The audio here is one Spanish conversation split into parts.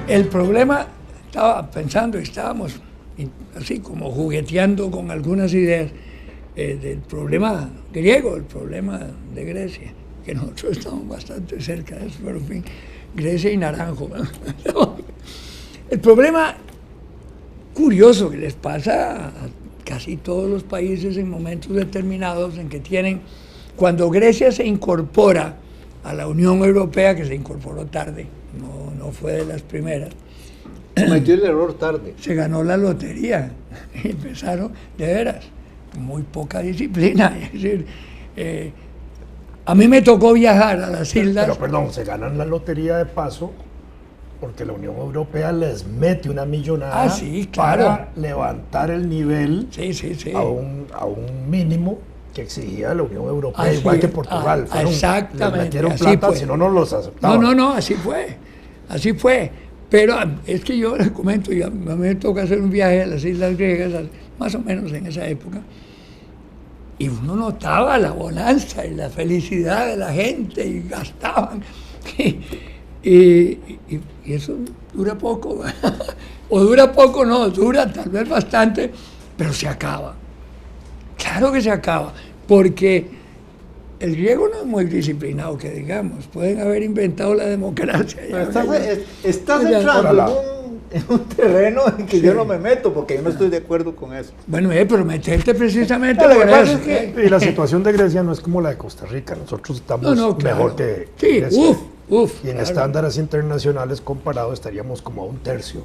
El problema, estaba pensando, estábamos así como jugueteando con algunas ideas del problema griego, el problema de Grecia, que nosotros estamos bastante cerca de eso, pero en fin, Grecia y Naranjo. El problema curioso que les pasa a casi todos los países en momentos determinados en que tienen, cuando Grecia se incorpora a la Unión Europea, que se incorporó tarde, no fue de las primeras, cometió el error tarde. Se ganó la lotería y empezaron, de veras, muy poca disciplina. Es decir, a mí me tocó viajar a las islas. Pero perdón, se ganan la lotería de paso porque la Unión Europea les mete una millonada sí, claro, para levantar el nivel sí. A un mínimo que exigía la Unión Europea, igual que Portugal. Exactamente. Les metieron plata, si no, no los aceptaban. No, así fue. Pero es que yo les comento, a mí me toca hacer un viaje a las islas griegas, más o menos en esa época, y uno notaba la bonanza y la felicidad de la gente, y gastaban. Y eso dura poco, o dura poco, no, dura tal vez bastante, pero se acaba. Claro que se acaba, porque el griego no es muy disciplinado, que digamos, pueden haber inventado la democracia. Estás entrando en un terreno en que yo no me meto, porque yo no estoy de acuerdo con eso. Bueno, pero meterte precisamente Lo que por pasa eso. es que Y la situación de Grecia no es como la de Costa Rica, nosotros estamos claro, mejor que sí, Grecia. Y en claro, estándares internacionales comparados estaríamos como a un tercio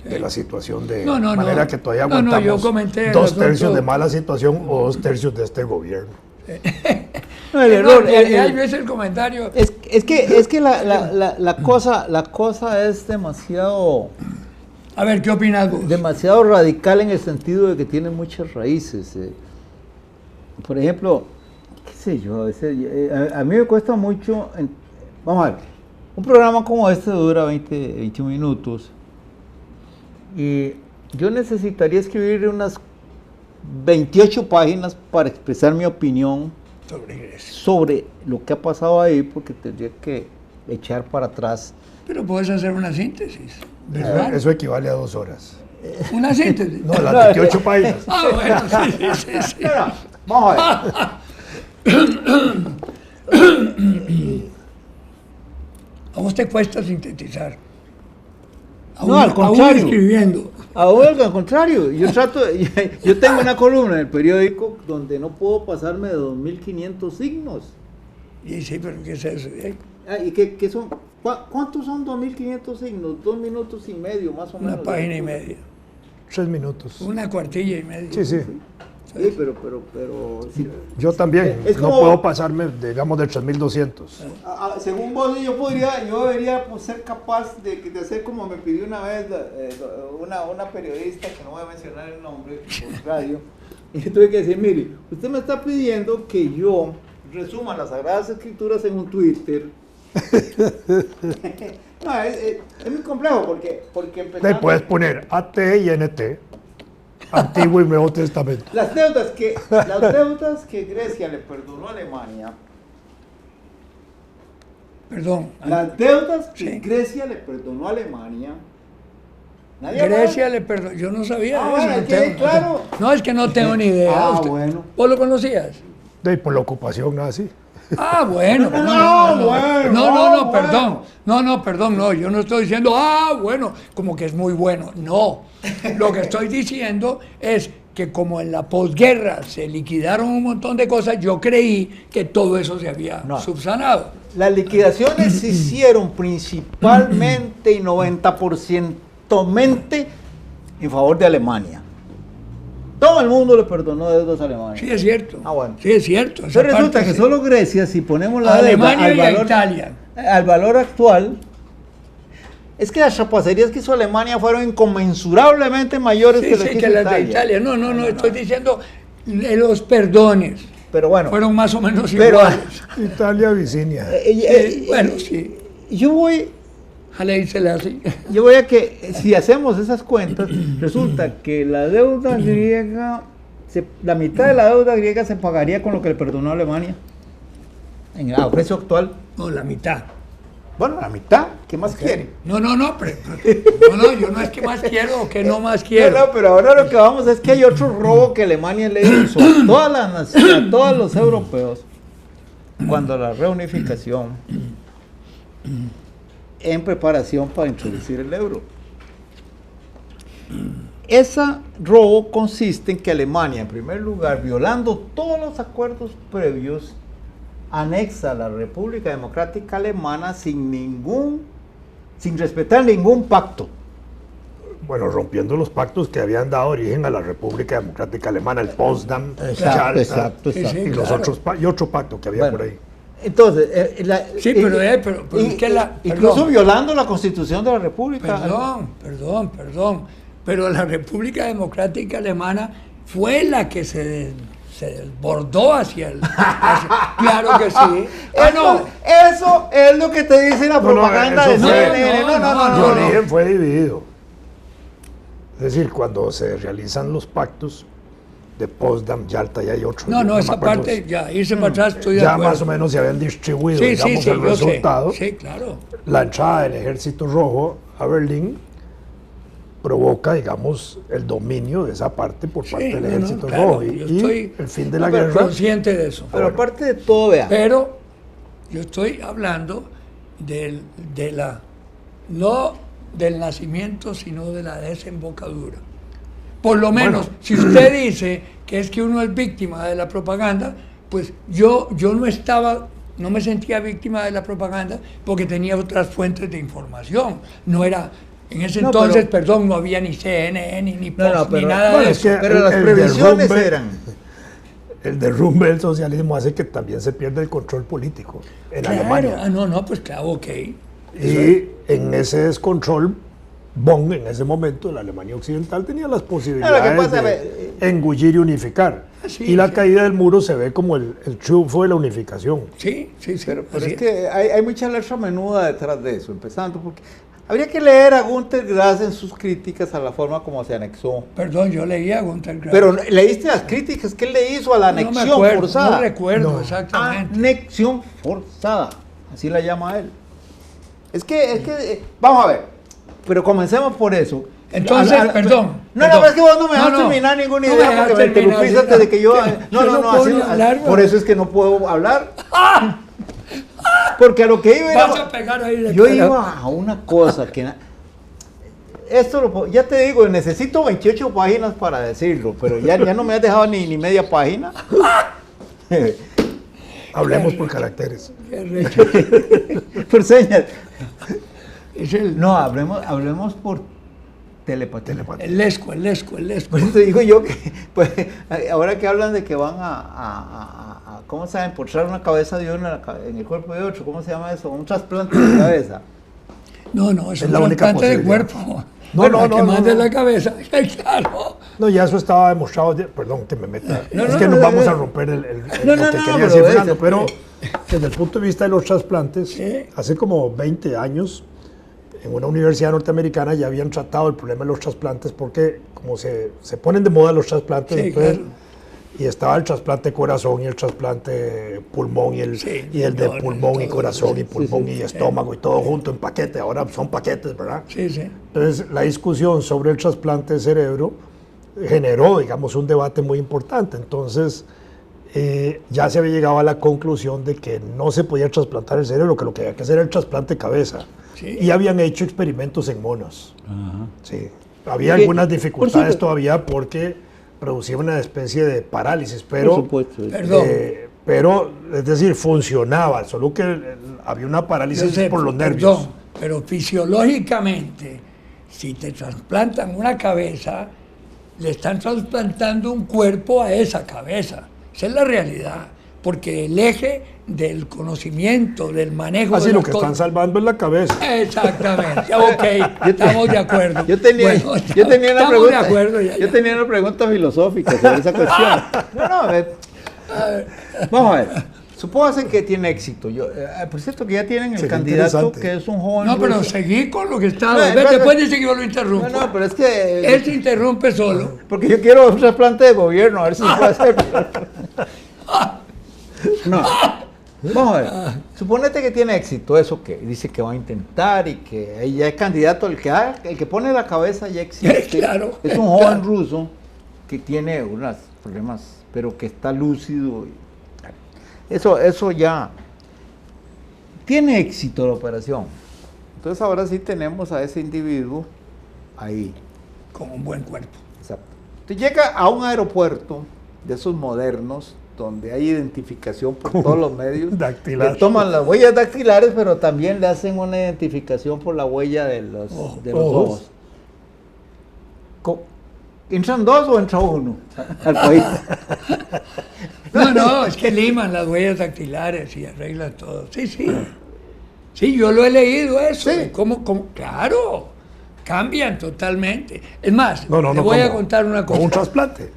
de la situación de No, manera que todavía aguantamos yo comenté 2/3 de mala situación o 2/3 de este gobierno. no, el error. Yo hice el comentario. Es que la cosa es demasiado. A ver, ¿qué opinas vos? Demasiado radical en el sentido de que tiene muchas raíces. Por ejemplo, qué sé yo, a veces, a mí me cuesta mucho. Vamos a ver, un programa como este dura 21 minutos. Y yo necesitaría escribir unas 28 páginas para expresar mi opinión sobre lo que ha pasado ahí, porque tendría que echar para atrás. Pero puedes hacer una síntesis. Eso equivale a 2 horas. ¿Una síntesis? No, las 28 páginas. Bueno, sí. Pero, vamos a ver. ¿A vos te cuesta sintetizar? No, al contrario. Aún escribiendo. Al contrario, yo tengo una columna en el periódico donde no puedo pasarme de 2.500 signos. Y sí, pero ¿qué es eso? ¿Y qué son? ¿Cuántos son 2.500 signos? 2 minutos y medio, más o menos. Una página y media. 3 minutos. Una cuartilla y media. Sí. Sí, pero sí. Yo también, no puedo pasarme, digamos, de 3.200. Según vos, yo debería ser capaz de hacer como me pidió una vez una periodista, que no voy a mencionar el nombre, por radio, y tuve que decir, mire, usted me está pidiendo que yo resuma las Sagradas Escrituras en un Twitter. No, es muy complejo, porque empezando... Le puedes poner AT y NT. Antiguo y Nuevo Testamento. Las deudas que Grecia le perdonó a Alemania. Perdón. Las deudas que Sí. Grecia le perdonó a Alemania. Grecia le perdonó. Yo no sabía eso. Bueno, es que, claro. No, es que no tengo ni idea. Bueno. ¿Vos lo conocías? Por la ocupación nazi. Bueno. No, perdón. No, yo no estoy diciendo, bueno, como que es muy bueno. No. Lo que estoy diciendo es que como en la posguerra se liquidaron un montón de cosas, yo creí que todo eso se había subsanado. Las liquidaciones se hicieron principalmente y 90% en favor de Alemania. Todo el mundo le perdonó deudas a Alemania. Sí, es cierto. Bueno. Sí, es cierto. Pero resulta que solo Grecia, si ponemos la Alemania deuda y Italia. al valor actual, es que las chapucerías que hizo Alemania fueron inconmensurablemente mayores que las de Italia. No, estoy diciendo los perdones. Pero bueno. Fueron más o menos iguales. Italia, Vicinia. Bueno, sí. Yo voy a que, si hacemos esas cuentas, resulta que la deuda griega, la mitad de la deuda griega se pagaría con lo que le perdonó a Alemania, a precio actual. No, la mitad. Bueno, la mitad. ¿Qué más quiere? No, yo no es que más quiero o que no más quiero. No, pero ahora lo que vamos es que hay otro robo que Alemania le hizo a todas las naciones, a todos los europeos, cuando la reunificación, en preparación para introducir el euro. Ese robo consiste en que Alemania, en primer lugar, violando todos los acuerdos previos, anexa a la República Democrática Alemana sin respetar ningún pacto. Bueno, rompiendo los pactos que habían dado origen a la República Democrática Alemana, el Potsdam, Exacto. y los otros y otro pacto que había por ahí. Entonces, pero es que incluso violando la Constitución de la República. Perdón. Pero la República Democrática Alemana fue la que se desbordó hacia el... claro que sí. Eso es lo que te dice la propaganda de CNN. El origen fue dividido. Es decir, cuando se realizan los pactos de Potsdam, Yalta, y hay otros. Esa parte ya, irse para atrás, estoy de ya acuerdo. más o menos se habían distribuido, el resultado. Sí, claro. La entrada del Ejército Rojo a Berlín provoca, digamos, el dominio de esa parte por parte del Ejército Rojo y el fin de la guerra. Consciente de eso. Pero aparte de todo, vea. Pero yo estoy hablando no del nacimiento, sino de la desembocadura. Por lo menos, si usted dice que es que uno es víctima de la propaganda, pues yo no me sentía víctima de la propaganda porque tenía otras fuentes de información. No era... En ese entonces, no había ni CNN, ni Post, ni nada de eso. Pero las previsiones eran... El derrumbe del socialismo hace que también se pierda el control político en Alemania. Pues claro, ok. Y en ese descontrol, Bonn, en ese momento, la Alemania Occidental tenía las posibilidades de engullir y unificar. Y la caída del muro se ve como el triunfo de la unificación. Sí. Pero es que hay mucha letra menuda detrás de eso, empezando porque... Habría que leer a Günter Grass en sus críticas a la forma como se anexó. Perdón, yo leí a Günter Grass. Pero leíste las críticas que él le hizo a la anexión forzada. No recuerdo exactamente. Anexión forzada, así la llama él. Es que, vamos a ver, pero comencemos por eso. Entonces, perdón. Es que vos no me vas a terminar ninguna idea porque me interrumpiste antes de que yo... Por eso es que no puedo hablar. Porque a lo que iba yo iba a una cosa que ya te digo, necesito 28 páginas para decirlo, pero ya no me has dejado ni media página. Hablemos por caracteres. Por señas. No, hablemos por telepatía. El lesco. Por eso digo yo que, pues, ahora que hablan de que van ¿cómo se llama? Empochar una cabeza de uno en el cuerpo de otro, ¿cómo se llama eso? Un trasplante de cabeza. No, es un trasplante de cuerpo. Que mande la cabeza, claro. No, ya eso estaba demostrado, perdón que me meta, es que nos vamos a romper lo que quería decir Fernando, pero desde el punto de vista de los trasplantes, hace como 20 años, en una universidad norteamericana ya habían tratado el problema de los trasplantes porque como se ponen de moda los trasplantes, entonces, y estaba el trasplante de corazón y el trasplante pulmón y el de pulmón y corazón y pulmón y estómago y todo junto en paquete. Ahora son paquetes, ¿verdad? Sí. Entonces la discusión sobre el trasplante de cerebro generó, digamos, un debate muy importante. Entonces ya se había llegado a la conclusión de que no se podía trasplantar el cerebro, que lo que había que hacer era el trasplante de cabeza. Y habían hecho experimentos en monos. Sí. Había algunas dificultades todavía porque producía una especie de parálisis, pero, pero es decir, funcionaba, solo que había una parálisis por los nervios. Pero fisiológicamente, si te trasplantan una cabeza, le están trasplantando un cuerpo a esa cabeza. Esa es la realidad, porque el eje del conocimiento, del manejo de las lo que están salvando es la cabeza. Exactamente, estamos de acuerdo. Yo tenía una pregunta filosófica sobre esa cuestión. Vamos a ver. Supóngase que tiene éxito. Por cierto que ya tienen el candidato que es un joven... No, pero seguí con lo que estaba. Después dice que yo lo interrumpo. No, pero es que... Él se interrumpe solo. Porque yo quiero un trasplante de gobierno, a ver si se puede hacer. No. Vamos a ver, suponete que tiene éxito, eso que dice que va a intentar y que ahí ya es candidato, el que pone la cabeza ya existe. Claro, es un joven claro. ruso que tiene unos problemas, pero que está lúcido. Eso ya tiene éxito la operación. Entonces ahora sí tenemos a ese individuo ahí. Con un buen cuerpo. Exacto. Usted llega a un aeropuerto de esos modernos, donde hay identificación por todos los medios. Dactilar. Le toman las huellas dactilares, pero también le hacen una identificación por la huella de los ojos. ¿Entran dos o entra uno al país? No, es que liman las huellas dactilares y arreglan todo. Sí, sí. Sí, yo lo he leído eso. Sí. ¿Cómo? Claro, cambian totalmente. Es más, No, te voy a ¿cómo? contar una cosa. Con un trasplante.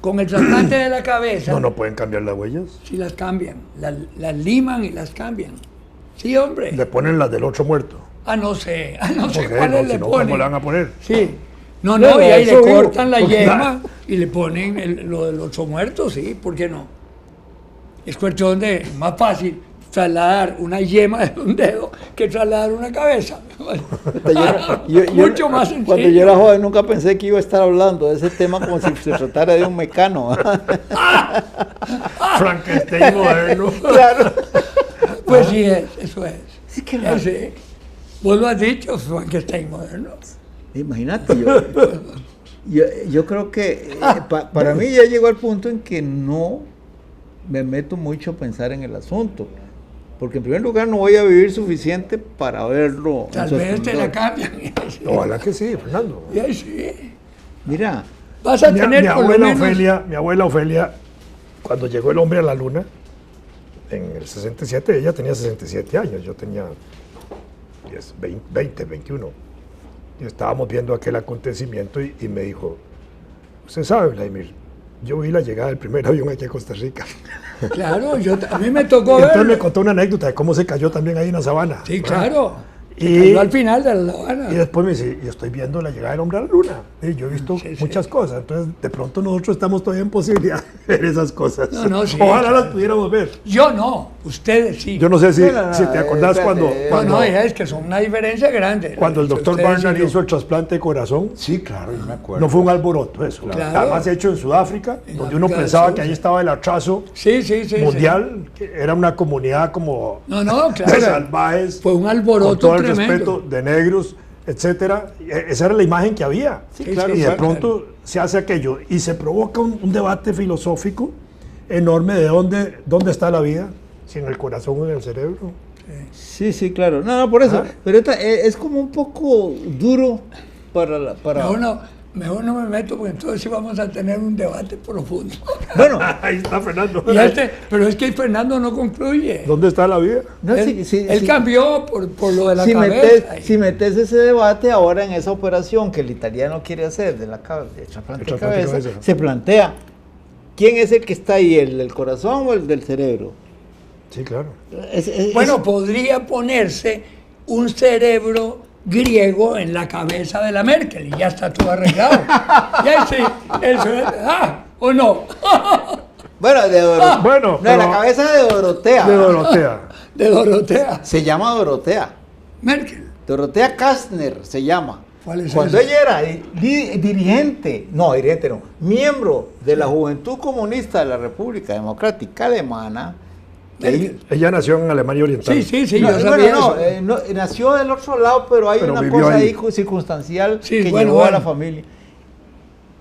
Con el trasplante de la cabeza, No pueden cambiar las huellas. sí las cambian. Las liman y las cambian. Sí, hombre. Le ponen las del otro muerto. No sé ¿Por qué? cuáles No, le si no, ponen. ¿cómo le van a poner? Sí. No, Bueno, y ahí le eso digo, cortan la porque- yema y le ponen lo del ocho muerto, sí, ¿por qué no? Es cuestión de más fácil trasladar una yema de un dedo que trasladar una cabeza. Mucho más sencillo. Cuando yo era joven nunca pensé que iba a estar hablando de ese tema como si se tratara de un mecano. Frankenstein moderno. Claro. Pues sí es, eso es. Sí, que Ese, vos lo has dicho, Frankenstein moderno. imagínate, yo creo que para mí ya llegó al punto en que no me meto mucho a pensar en el asunto. Porque en primer lugar no voy a vivir suficiente para verlo. en Tal su vez te la esplendor. cambian. Ojalá que sí, Fernando. Y ahí sí. Mira, Vas a tener Mi por lo abuela menos... mi abuela Ofelia, cuando llegó el hombre a la luna, en el 67, ella tenía 67 años, yo tenía 20, 21. Y estábamos viendo aquel acontecimiento y me dijo, usted sabe, Vladimir, yo vi la llegada del primer avión aquí a Costa Rica. Claro, a mí me tocó Y entonces verlo. me contó una anécdota de cómo se cayó también ahí en la sabana. Sí, ¿verdad? claro. Y- Cayó al final de la Habana. Y después me dice, yo estoy viendo la llegada del hombre a la luna. Y yo he visto Sí, sí. muchas cosas. Entonces, de pronto nosotros estamos todavía en posibilidad de ver esas cosas. No, sí, Ojalá claro. las pudiéramos ver. Yo no, ustedes sí. Yo no sé si, No, si te acordás espérate. cuando, No, es que son una diferencia grande. cuando el doctor Ustedes Barnard y yo. hizo el trasplante de corazón. sí, claro, yo me acuerdo. No fue un alboroto eso. Claro. Además hecho en Sudáfrica, En donde uno África del pensaba Sur, que ahí sí. estaba el atraso Sí, sí, sí. mundial, que era una comunidad como No, no, de claro. salvajes, Fue un alboroto con todo el tremendo. respeto de negros, etcétera. Esa era la imagen que había. Sí, y claro, de claro. pronto se hace aquello y se provoca un debate filosófico enorme de dónde está la vida, si en el corazón o en el cerebro. Sí, sí, claro. No, por eso. Ah. Pero es como un poco duro para... Mejor no me meto porque entonces sí vamos a tener un debate profundo. Bueno, Ahí está Fernando. Pero es que Fernando no concluye. ¿Dónde está la vida? no, Él, sí, él cambió por lo de la si cabeza. si metes ese debate ahora en esa operación que el italiano quiere hacer de la de trasplante de El trasplante de cabeza, cabeza. se plantea, ¿quién es el que está ahí, el del corazón o el del cerebro? Sí, claro. Bueno, podría ponerse un cerebro griego en la cabeza de la Merkel y ya está todo arreglado. Ya sí, eso es, ¿o no? bueno, Bueno, no, de la pero- cabeza de Dorotea. De Dorotea. De Dorotea. Se llama Dorotea. Merkel. Dorotea Kastner se llama. ¿Cuál es Cuando ese? ella era dirigente, miembro de la Juventud Comunista de la República Democrática Alemana. Merkel. Ella nació en Alemania Oriental. Sí, sí, sí, No, yo sabía bueno, eso. nació del otro lado, pero hay Pero una vivió cosa ahí. ahí circunstancial Sí, que bueno, llevó a bueno. la familia.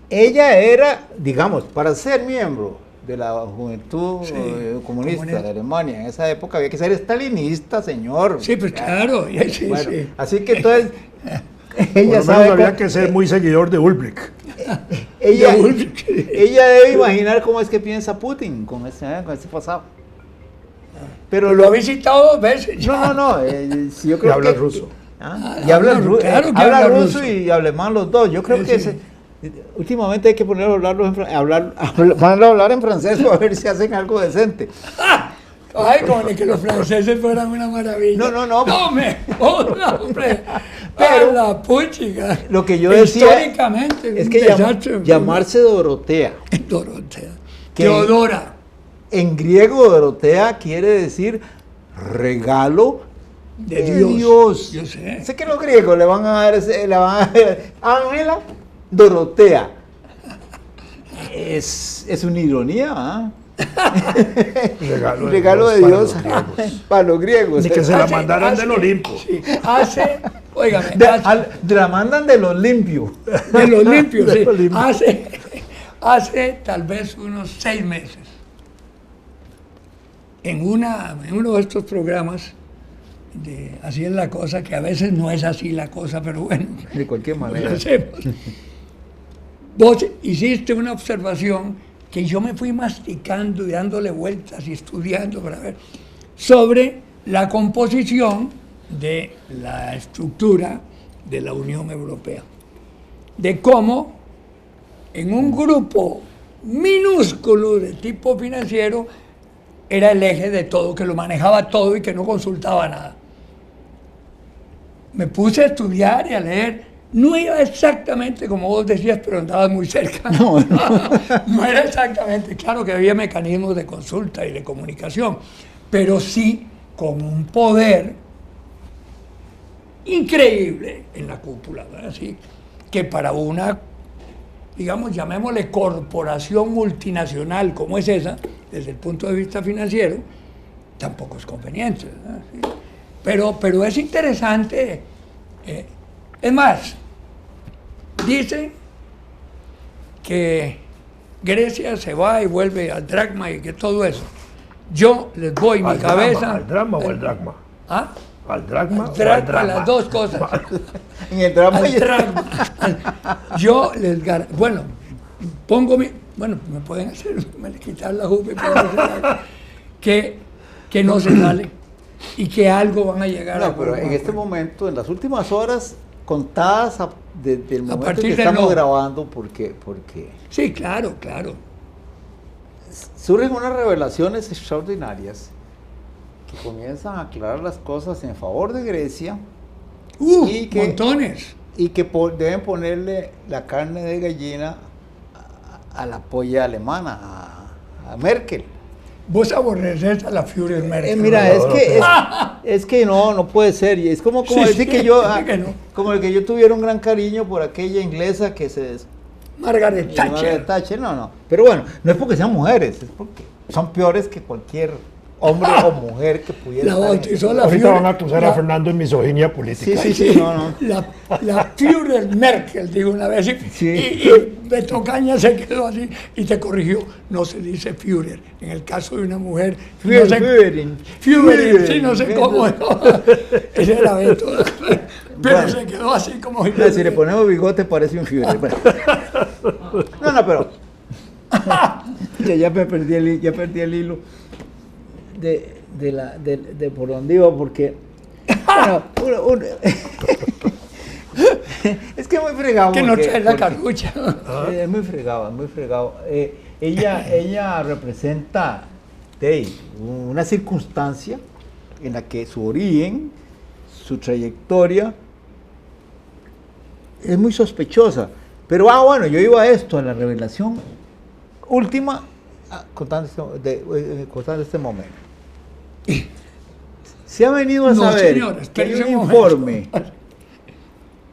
Ella era, digamos, para ser miembro de la Juventud Sí, Comunista comunista. de Alemania en esa época había que ser estalinista, señor. Sí, pues claro. Ya, sí, Bueno, sí. así que entonces Por ella lo menos sabe había cómo- que ser muy seguidor de Ulbricht. ella, De Ulrich. ella debe imaginar cómo es que piensa Putin con ese pasado. Pero Lo ha visitado 2 veces. ya. no, sí, yo creo Y habla que, ruso. y habla, Claro que habla habla ruso ruso. y alemán los dos. Yo creo Sí, que sí. últimamente hay que ponerlo a ponerlo a hablar en francés para ver si hacen algo decente. Ay, como de que los franceses fueran una maravilla. No. No, hombre. Hombre. Pero- A la puchica. Lo que yo decía Históricamente. es un que desastre. llamarse Dorotea, Dorotea. que- Teodora. En griego, Dorotea quiere decir regalo De de Dios. Dios. Yo sé. Sé que los griegos le van a dar Ángela Dorotea. Es una ironía, ¿ah? Regalo de Dios para los griegos. Ni que se la mandaran del Olimpo. Sí, óigame, De la mandan de los limpios. de los limpios, sí. De los limpios. Hace tal vez unos 6 meses, en uno de estos programas, así es la cosa, que a veces no es así la cosa, pero bueno, De cualquier lo manera. hacemos. Vos hiciste una observación que yo me fui masticando y dándole vueltas y estudiando para ver sobre la composición de la estructura de la Unión Europea. De cómo en un grupo minúsculo de tipo financiero era el eje de todo, que lo manejaba todo y que no consultaba nada. Me puse a estudiar y a leer. No iba exactamente como vos decías, pero andabas muy cerca. No era exactamente. Claro que había mecanismos de consulta y de comunicación, pero sí con un poder increíble en la cúpula, ¿verdad? Así que para una, digamos, llamémosle corporación multinacional como es esa, desde el punto de vista financiero, tampoco es conveniente, ¿verdad? Sí. Pero es interesante. Es más, dicen que Grecia se va y vuelve al dracma y que todo eso. Yo les voy mi cabeza. ¿Al drama o al dracma? ¿Ah? ¿Al dracma o al Dracma, drama? las dos cosas. En el drama Al dracma. Yo les bueno, pongo mi. Bueno, me pueden hacer, me le quitar la jupa y pueden hacer algo, que no se sale y que algo van a llegar a. No, pero en este momento, en las últimas horas, contadas desde el momento en partir que del estamos no. grabando, porque Sí, claro, claro. surgen unas revelaciones extraordinarias que comienzan a aclarar las cosas en favor de Grecia Y que- Montones. y que deben ponerle la carne de gallina a la polla alemana, a Merkel. Vos aborreces a la Führer Merkel. Mira, es que no puede ser. Y es como Sí, decir sí, que yo, sí que no. como el que yo tuviera un gran cariño por aquella inglesa que se Margaret Thatcher. Margaret Thatcher, no. Pero bueno, no es porque sean mujeres, es porque son peores que cualquier hombre o mujer que pudiera La estar en bautizó ese- la Ahorita Führer- van a acusar la- a Fernando de misoginia política. Sí, no. La Führer Merkel, digo una vez, Sí. y Beto Caña se quedó así y te corrigió. No se dice Führer. En el caso de una mujer, Führerin. Führer, sí, no sé cómo. Ese era Beto. Pero Bueno. se quedó así como. Ah, si le ponemos bigote parece un Führer. Bueno. No, pero ya perdí el hilo de por dónde iba, porque bueno, es que es muy fregado. Que no porque- trae la porque- carucha. Es muy fregado, es muy fregado. Ella representa una circunstancia en la que su origen, su trayectoria es muy sospechosa. Pero bueno, yo iba a esto, a la revelación última, contando este momento. Se ha venido a No, señor, señor, que hay espérese un un momento. informe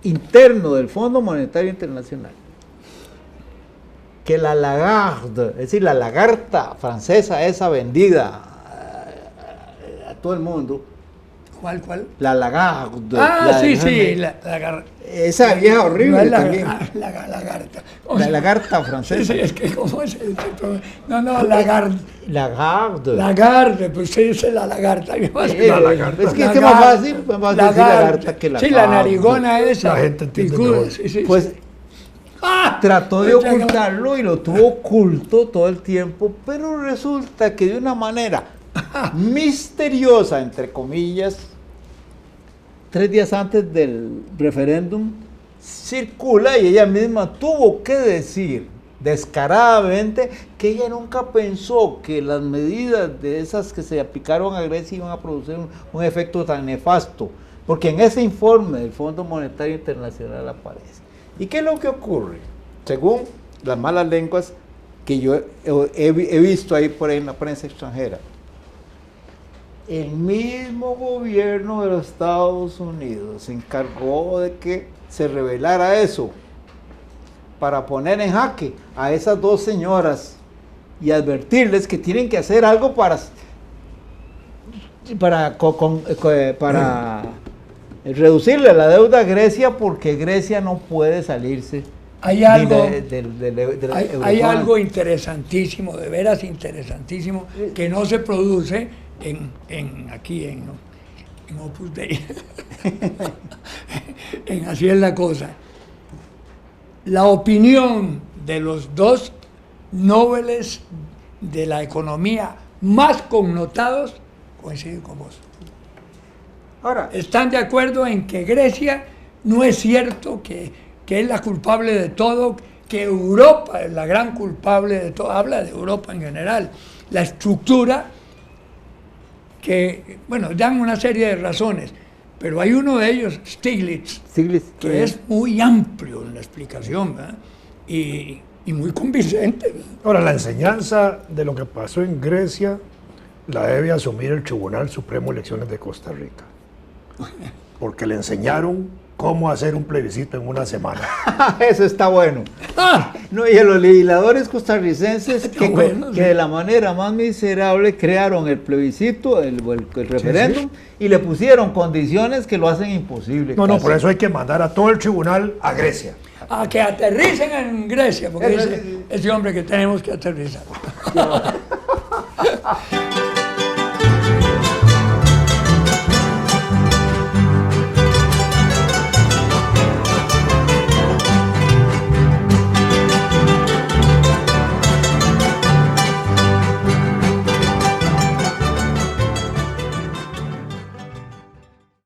interno del Fondo Monetario Internacional que la Lagarde, es decir, la lagarta francesa esa vendida a todo el mundo, ¿Cuál? la Lagarde, Sí, la esa vieja horrible no es también, la lagarta. la lagarta Sí, francesa, sí, es que ¿cómo es el tipo? No, lagarta. Lagarde. Lagarde, pues se dice la lagarta. La lagarta. Es que es más fácil, decir lagarta que Sí, la lagarde. narigona esa. La gente entiende picuda, mejor. sí, sí. Pues ¡Ah! trató de Pues, ocultarlo y lo tuvo oculto todo el tiempo, pero resulta que de una manera misteriosa, entre comillas, 3 días antes del referéndum, circula y ella misma tuvo que decir descaradamente que ella nunca pensó que las medidas de esas que se aplicaron a Grecia iban a producir un efecto tan nefasto, porque en ese informe del Fondo Monetario Internacional aparece. ¿Y qué es lo que ocurre? Según las malas lenguas, que yo he visto ahí por ahí en la prensa extranjera. El mismo gobierno de los Estados Unidos se encargó de que se revelara eso para poner en jaque a esas dos señoras y advertirles que tienen que hacer algo para reducirle la deuda a Grecia, porque Grecia no puede salirse. Hay algo, hay eurozona. algo interesantísimo, de veras interesantísimo, que no se produce aquí en Opus Dei. En Así es la cosa. La opinión de los dos nobeles de la economía más connotados coinciden con vos. Ahora, Están de acuerdo en que Grecia no es cierto que es la culpable de todo, que Europa es la gran culpable de todo. Habla de Europa en general. La estructura que, bueno, dan una serie de razones, pero hay uno de ellos, Stiglitz, que es muy amplio en la explicación, ¿verdad? Y muy convincente, ¿verdad? Ahora, la enseñanza de lo que pasó en Grecia la debe asumir el Tribunal Supremo de Elecciones de Costa Rica, porque le enseñaron cómo hacer un plebiscito en una semana. eso está bueno. No, y a los legisladores costarricenses que, bueno, que sí. de la manera más miserable crearon el plebiscito, el referéndum, y le pusieron condiciones que lo hacen imposible. No, casi. por eso hay que mandar a todo el tribunal a Grecia. A que aterricen en Grecia, porque Eso dice ese hombre que tenemos que aterrizar.